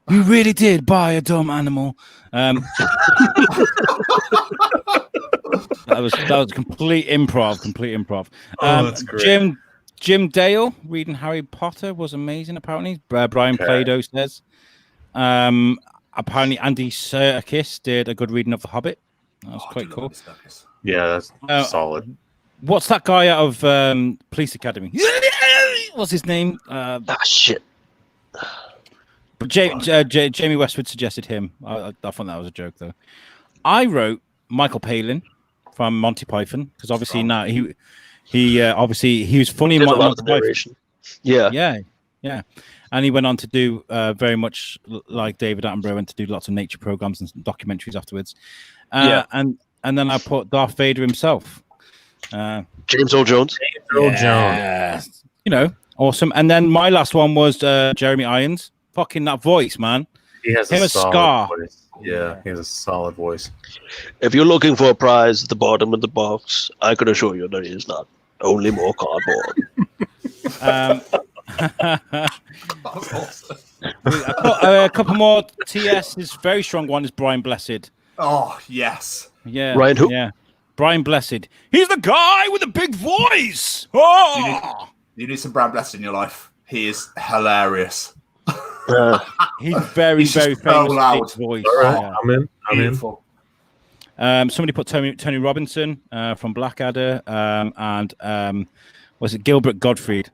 you really did buy a dumb animal. That was complete improv. That's great. Jim Dale reading Harry Potter was amazing. Apparently, Brian Plado says. Apparently, Andy Serkis did a good reading of The Hobbit. That was quite cool. Yeah, that's solid. What's that guy out of Police Academy? What's his name? Shit. But Jamie Westwood suggested him. I thought that was a joke, though. I wrote Michael Palin from Monty Python because obviously now he was funny in Monty Python. Yeah. And he went on to do very much like David Attenborough, went to do lots of nature programs and documentaries afterwards. And then I put Darth Vader himself. James Earl Jones. Awesome. And then my last one was Jeremy Irons. Fucking that voice, man. He has him a a solid Scar. voice. Yeah, he has a solid voice. If you're looking for a prize at the bottom of the box, I can assure you that it is not. Only more cardboard. That was awesome. A couple more. TS, his very strong one is Brian Blessed. Oh, yes. Yeah. Ryan who? Yeah. Brian Blessed. He's the guy with the big voice. Oh! You need some Brian Blessed in your life. He is hilarious. He's very, He's very just so famous loud. big voice. All right, Yeah. I'm in. Beautiful. Somebody put Tony Robinson from Blackadder, and was it Gilbert Gottfried?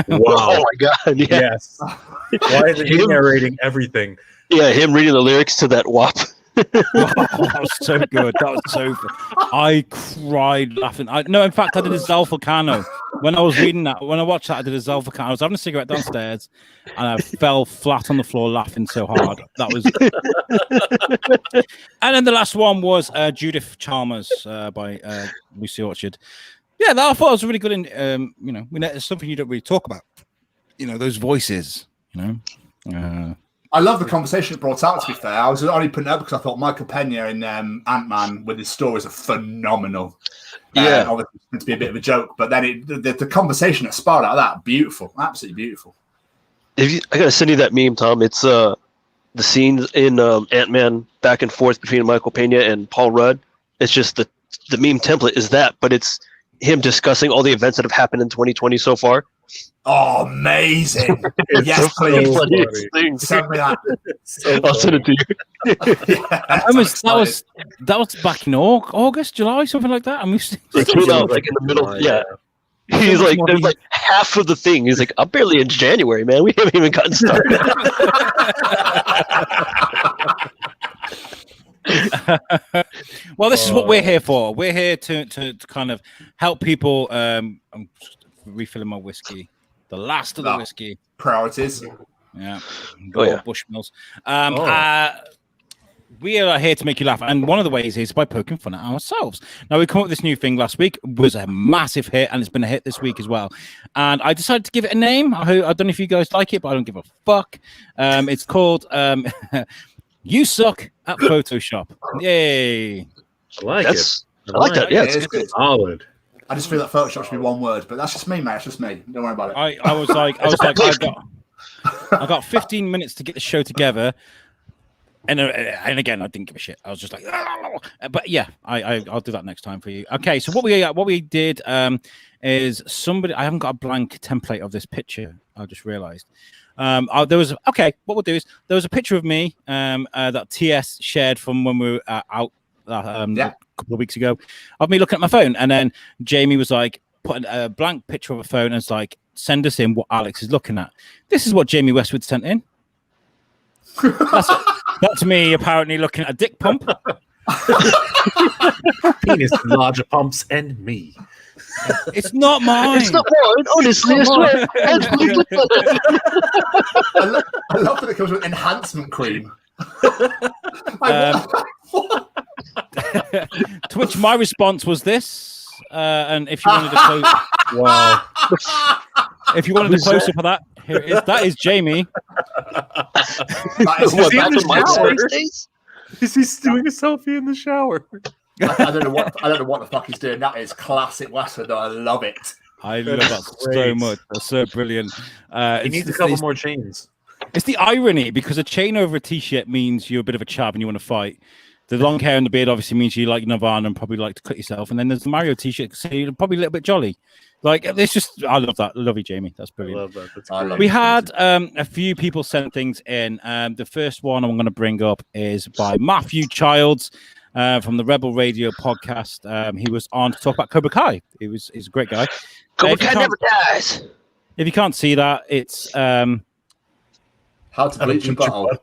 Wow. Oh my god! Yeah, Yes. Why is he narrating everything? yeah. Him reading the lyrics to that WAP. That was so good. That was so good. I cried laughing. No, in fact, I did a Zal Volcano. When I was reading that, when I watched that, I did a Zal Volcano. I was having a cigarette downstairs and I fell flat on the floor laughing so hard. That was. And then the last one was Judith Chalmers by Lucy Orchard. Yeah, that I thought was really good. It's something you don't really talk about. Those voices, I love the conversation it brought out, to be fair. I was only putting it up because I thought Michael Pena in Ant-Man with his stories are phenomenal. Yeah. Obviously, it's meant to be a bit of a joke, but then the conversation that sparked out of that, beautiful. Absolutely beautiful. I gotta send you that meme, Tom. It's the scenes in Ant-Man back and forth between Michael Pena and Paul Rudd. It's just the meme template is that, but it's him discussing all the events that have happened in 2020 so far. Oh, amazing. Yes, please. Send me that. I'll send it to you. That was back in August, July, something like that. It came out like in the middle. Yeah. He's like, there's like half of the thing. He's like, I'm barely in January, man. We haven't even gotten started. Well, this is what we're here for. We're here to kind of help people. I'm refilling my whiskey. The last of the whiskey. Priorities. Yeah. Bushmills. We are here to make you laugh. And one of the ways is by poking fun at ourselves. Now, we come up with this new thing last week. It was a massive hit, and it's been a hit this week as well. And I decided to give it a name. I don't know if you guys like it, but I don't give a fuck. It's called You Suck at Photoshop. Yay. I like it. I like that. Yeah, it's good. Solid. I just feel that Photoshop should be one word, but that's just me, mate. That's just me. Don't worry about it. I got 15 minutes to get the show together, and again, I didn't give a shit. I was just like, but yeah, I'll do that next time for you. Okay, so what we did is somebody. I haven't got a blank template of this picture. I just realized. What we'll do is there was a picture of me that TS shared from when we were out. A couple of weeks ago of me looking at my phone, and then Jamie was like putting a blank picture of a phone and it's like, send us in what Alex is looking at. This is what Jamie Westwood sent in. That's me apparently looking at a dick pump. Penis, larger pumps, and me. It's not mine. It's not mine, honestly. I swear. I love that it comes with enhancement cream. To which my response was this, and if you wanted to close, wow, if you wanted to close up of that, here it is. That is Jamie. Is he doing a selfie in the shower? I don't know what the fuck he's doing. That is classic Westwood. I love it. I love that so much. That's so brilliant. He needs a couple more chains. It's the irony, because a chain over a t-shirt means you're a bit of a chab and you want to fight. The long hair and the beard obviously means you like Nirvana and probably like to cut yourself. And then there's the Mario t-shirt, so you're probably a little bit jolly. Like, it's just, I love that. Love you, Jamie. That's brilliant. I love that. That's great. We had a few people send things in. The first one I'm going to bring up is by Matthew Childs from the Rebel Radio podcast. He was on to talk about Cobra Kai. He's a great guy. Cobra Kai never dies. If you can't see that, it's how to bleach your butthole.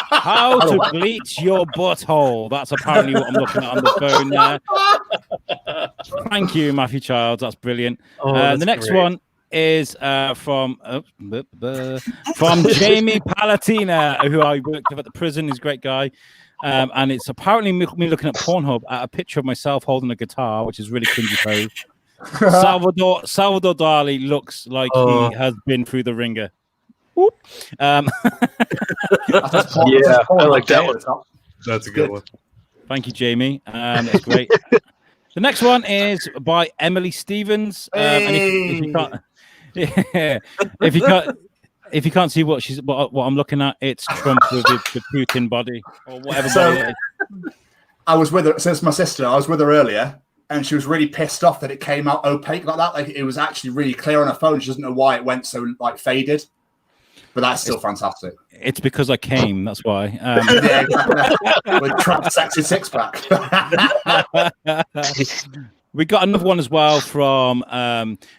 How to bleach your butthole. That's apparently what I'm looking at on the phone there. Thank you, Matthew Childs. That's brilliant. The next one is from Jamie Palatina, who I worked with at the prison. He's a great guy. And it's apparently me looking at Pornhub at a picture of myself holding a guitar, which is really cringy pose. Salvador Dali looks like he has been through the ringer. Whoop. Yeah, I like that one. That's a good one. Thank you, Jamie. That's great. The next one is by Emily Stevens. And if you can't, if you can't see what I'm looking at, it's Trump with the Putin body or whatever. So, I was with her since my sister. I was with her earlier, and she was really pissed off that it came out opaque like that. Like it was actually really clear on her phone. She doesn't know why it went so like faded. But that's still fantastic. It's because I came. That's why. Yeah, exactly. With Trump's sexy six pack. We got another one as well from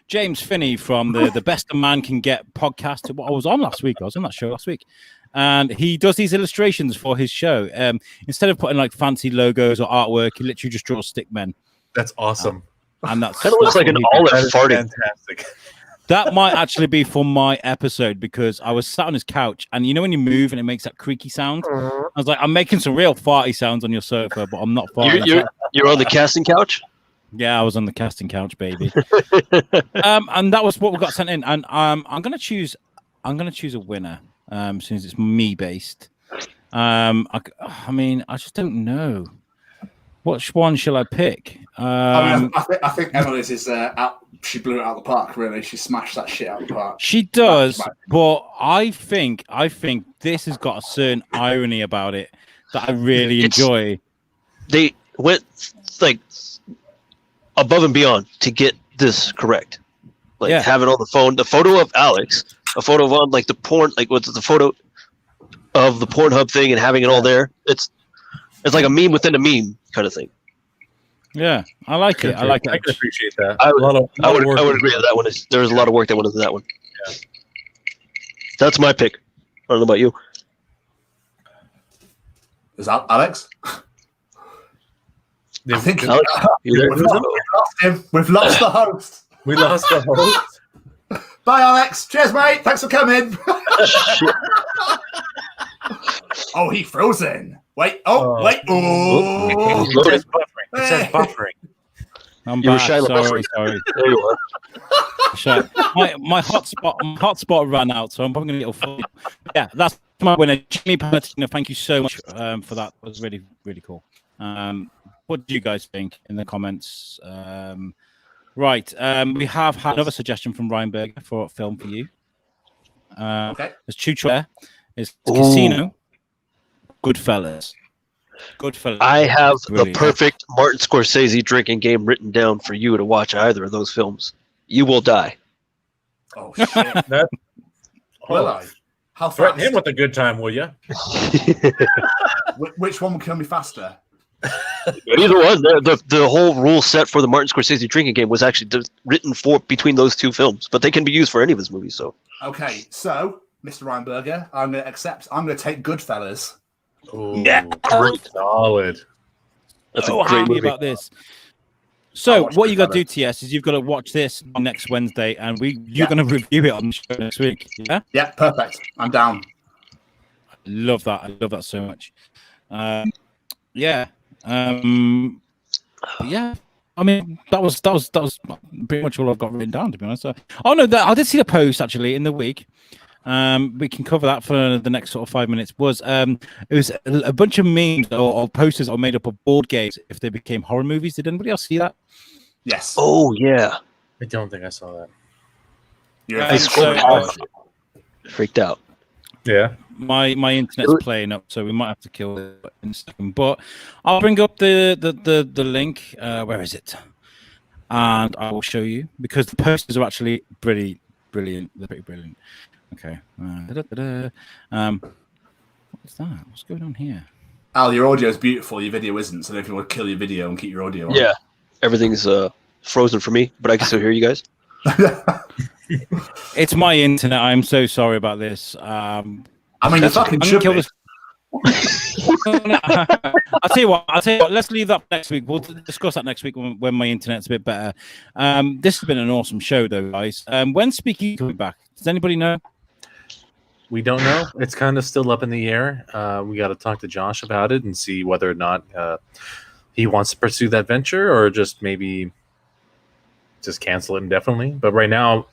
James Finney from the Best a Man Can Get podcast. I was on last week. I was on that show last week. And he does these illustrations for his show. Instead of putting like fancy logos or artwork, he literally just draws stick men. That's awesome. And that's kind of looks like an olive farting. Fantastic. That might actually be for my episode because I was sat on his couch and you know when you move and it makes that creaky sound? I was like, I'm making some real farty sounds on your sofa, but I'm not farting. You're on the casting couch? Yeah, I was on the casting couch, baby. And that was what we got sent in. And I'm gonna choose a winner, since it's me based. I mean, I just don't know. Which one shall I pick? I think Emily's is out. She blew it out of the park. Really, she smashed that shit out of the park. She does, but I think this has got a certain irony about it that I really enjoy. They went like above and beyond to get this correct. Like having on the phone the photo of Alex, a photo of like the porn, like what's the photo of the Pornhub thing, and having it all there. It's like a meme within a meme kind of thing. Yeah, I like it. I can appreciate that. I would agree with that one. There was a lot of work that went into that one. Yeah. That's my pick. I don't know about you. Is that Alex? I think Alex. We've lost him. We've lost the host. We lost the host. Bye, Alex. Cheers, mate. Thanks for coming. Oh, he frozen. Wait. Wait. Oh. It says buffering. It says buffering. I'm back. Sorry. There you are. My hotspot ran out, so I'm probably going to get a full. Yeah, that's my winner. Jimmy Palatino, thank you so much for that. It was really, really cool. What do you guys think in the comments? Right. We have had another suggestion from Ryan Berger for a film for you. Okay. There's two choices. It's Casino, Goodfellas. I have the perfect Martin Scorsese drinking game written down for you to watch either of those films. You will die. Oh, shit. Will I? How fast? Threaten him with a good time, will you? Which one will kill me faster? Either one. The whole rule set for the Martin Scorsese drinking game was actually written for between those two films, but they can be used for any of his movies. So okay, so Mr. Ryan Berger, I'm going to accept. I'm going to take Goodfellas. Ooh, yeah, solid. That's a great movie. About this. So what you got to do, TS, is you've got to watch this on next Wednesday, and you're going to review it on the show next week. Yeah. Yeah, perfect. I'm down. I love that. I love that so much. Yeah. Yeah. I mean, that was pretty much all I've got written down, to be honest. I did see a post actually in the week. We can cover that for the next sort of 5 minutes. It was a bunch of memes or posters that were made up of board games if they became horror movies. Did anybody else see that? Yes. Oh yeah. I don't think I saw that. Yeah. Freaked out. Yeah. My internet's playing up, so we might have to kill it in a second. But I'll bring up the link. Where is it? And I will show you because the posters are actually brilliant. They're pretty brilliant. Okay. What is that? What's going on here? Al, your audio is beautiful. Your video isn't. So if you want to kill your video and keep your audio on. Yeah. Everything's frozen for me, but I can still hear you guys. It's my internet. I'm so sorry about this. I mean, you fucking should be. I'll tell you what. Let's leave that next week. We'll discuss that next week when my internet's a bit better. This has been an awesome show, though, guys. When's Speaky coming back? Does anybody know? We don't know. It's kind of still up in the air. We got to talk to Josh about it and see whether or not he wants to pursue that venture or just maybe just cancel it indefinitely. But right now,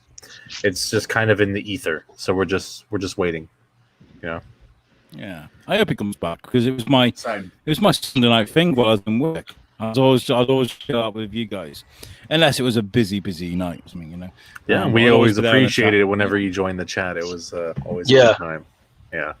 it's just kind of in the ether. So we're just waiting. Yeah, I hope it comes back because it was my Sunday night thing while I was in work. I'd always chill out with you guys, unless it was a busy night or something, Yeah, we always appreciated it whenever you joined the chat. It was always a good time. Yeah,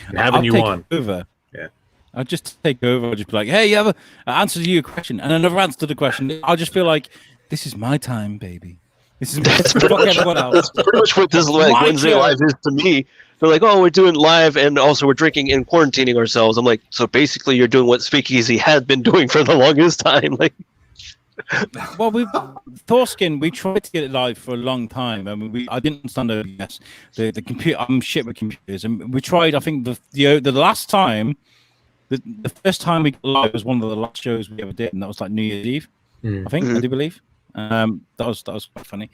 and having you on. Over. Yeah, I'll just take over. I'll just be like, hey, you have an answer to your question, and I never answered the question. I'll just feel like this is my time, baby. This is fuck everyone else. That's pretty much what this Wednesday live is to me. They're like, oh, we're doing live, and also we're drinking and quarantining ourselves. I'm like, so basically, you're doing what Speakeasy had been doing for the longest time. Like, well, Thorskin, we tried to get it live for a long time. I mean, I didn't understand OBS. The computer, I'm shit with computers, and we tried. I think the last time, the first time we got live was one of the last shows we ever did, and that was like New Year's Eve. I think I do believe. That was quite funny.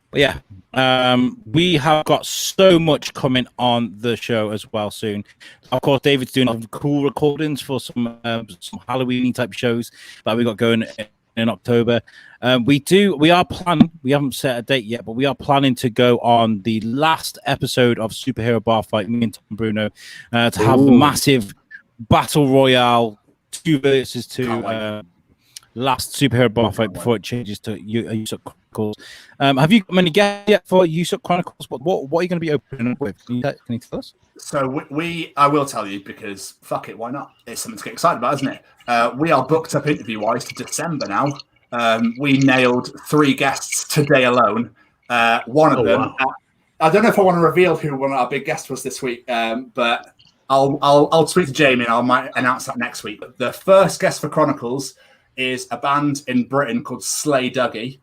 But yeah, we have got so much coming on the show as well soon. Of course, David's doing some cool recordings for some Halloween type shows that we got going in October. We are planning. We haven't set a date yet, but we are planning to go on the last episode of Superhero Bar Fight. Me and Tom Bruno to have the massive battle royale 2 versus 2. Last Superhero Bar Fight before it changes to Usuk Chronicles. Have you got many guests yet for Usuk Chronicles? What are you going to be opening up with? Can you tell us? So I will tell you because fuck it, why not? It's something to get excited about, isn't it? We are booked up interview-wise to December now. We nailed 3 guests today alone. One of them, wow. I don't know if I want to reveal who one of our big guests was this week, but I'll speak to Jamie and I might announce that next week. But the first guest for Chronicles is a band in Britain called Slay Dougie.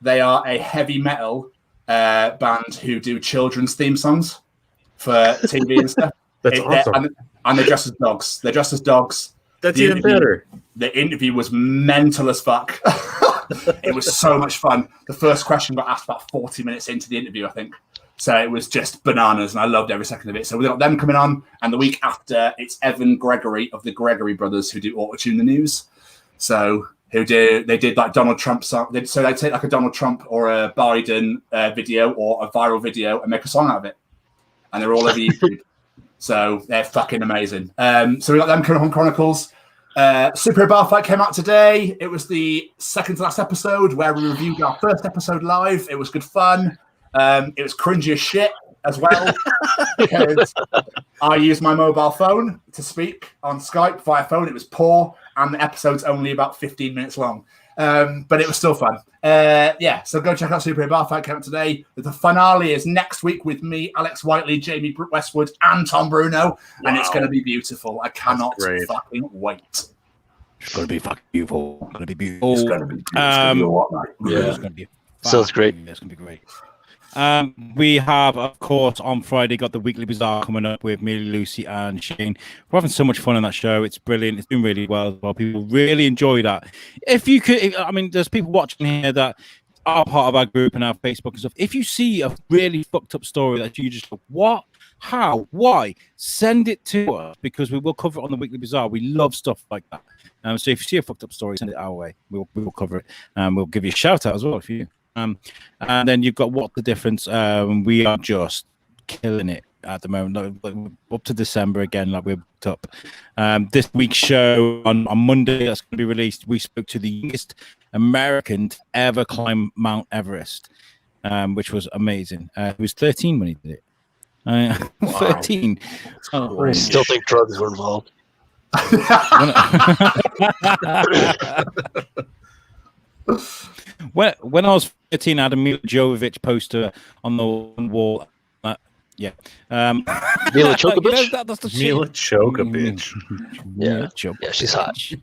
They are a heavy metal band who do children's theme songs for TV and stuff. That's awesome. And they dress as dogs. They dress as dogs. That's even better. The interview was mental as fuck. It was so much fun. The first question got asked about 40 minutes into the interview, I think. So it was just bananas, and I loved every second of it. So we got them coming on, and the week after, it's Evan Gregory of the Gregory Brothers who do Auto-Tune the News. So they did like Donald Trump song. So they take like a Donald Trump or a Biden video or a viral video and make a song out of it, and they're all over YouTube. So they're fucking amazing. So we got them coming on Chronicles. Superhero Bar Fight came out today. It was the second to last episode where we reviewed our first episode live. It was good fun. It was cringy as shit as well because I used my mobile phone to speak on Skype via phone. It was poor, and the episode's only about 15 minutes long. But it was still fun. So go check out Superhero Bar Fight came out today. The finale is next week with me, Alex Whiteley, Jamie Westwood, and Tom Bruno. And it's going to be beautiful. I cannot fucking wait. It's going to be fucking beautiful. It's going to be beautiful. It's going to be beautiful. It's going to be sounds great. It's going to be great. We have, of course, on Friday got the Weekly Bazaar coming up with me, Lucy, and Shane. We're having so much fun on that show. It's brilliant. It's doing really well as well. People really enjoy that. If you could, there's people watching here that are part of our group and our Facebook and stuff. If you see a really fucked up story that you just go, what? How? Why? Send it to us because we will cover it on the Weekly Bazaar. We love stuff like that. So if you see a fucked up story, send it our way. We will cover it. We'll give you a shout out as well if you. And then you've got What the Difference. We are just killing it at the moment. Up to December again, like we're booked up. This week's show on Monday that's going to be released, we spoke to the youngest American to ever climb Mount Everest, which was amazing. He was 13 when he did it. 13. I still think drugs were involved. When I was 13, I had a Mila Jovovich poster on the wall. Mila Jovovich? That's the shit. Mila Jovovich. Yeah, she's hot. She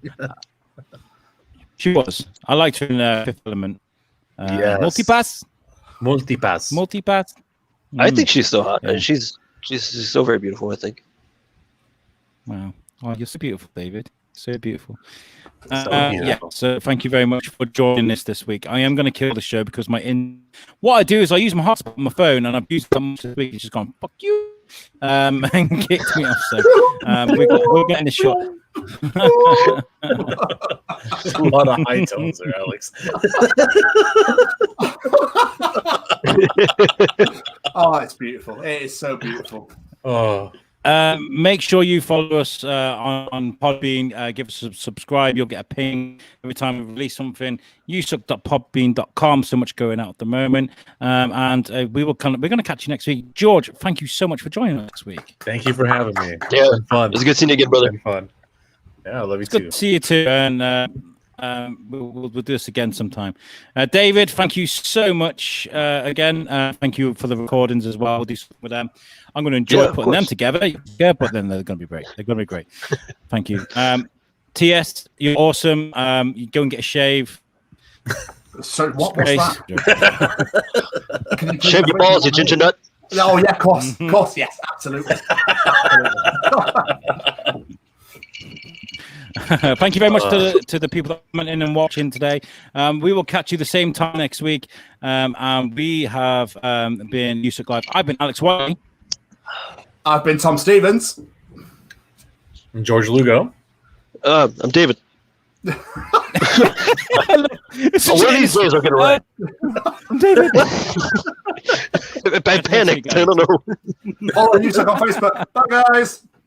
was. I liked her in Fifth Element. Yes. Multipass. I think she's still hot. Yeah. She's still very beautiful, I think. Wow. Oh, you're so beautiful, David. So beautiful. So thank you very much for joining us this week. I am going to kill the show because what I do is I use my hotspot on my phone, and I've used it much this week. It's just gone fuck you, and kicked me off. So we're getting the shot. A lot of high tones there, Alex. Oh, it's beautiful. It is so beautiful. Oh. Make sure you follow us on Podbean. Give us a subscribe. You'll get a ping every time we release something. Usuk.podbean.com. So much going out at the moment. And we're going to catch you next week. George, thank you so much for joining us next week. Thank you for having me. Yeah, it's been fun. It was good seeing you again, brother. It's been fun. Yeah, I love you it's too. Good to see you too. And we'll do this again sometime. David, thank you so much again. Thank you for the recordings as well. We'll do something with them. I'm going to enjoy putting them together. Yeah, but then they're going to be great. They're going to be great. Thank you. TS, you're awesome. You go and get a shave. So what's that? Shave your balls, you ginger nut. Oh yeah, of course, yes, absolutely. Thank you very much to the people that went in and watching today. We will catch you the same time next week. And we have been Usuk Live. I've been Alex Wiley. I've been Tom Stevens. I'm George Lugo. I'm David. One of these days I'll get it right. I'm David. I panicked. I don't know. Follow Usuk on Facebook. Bye, guys.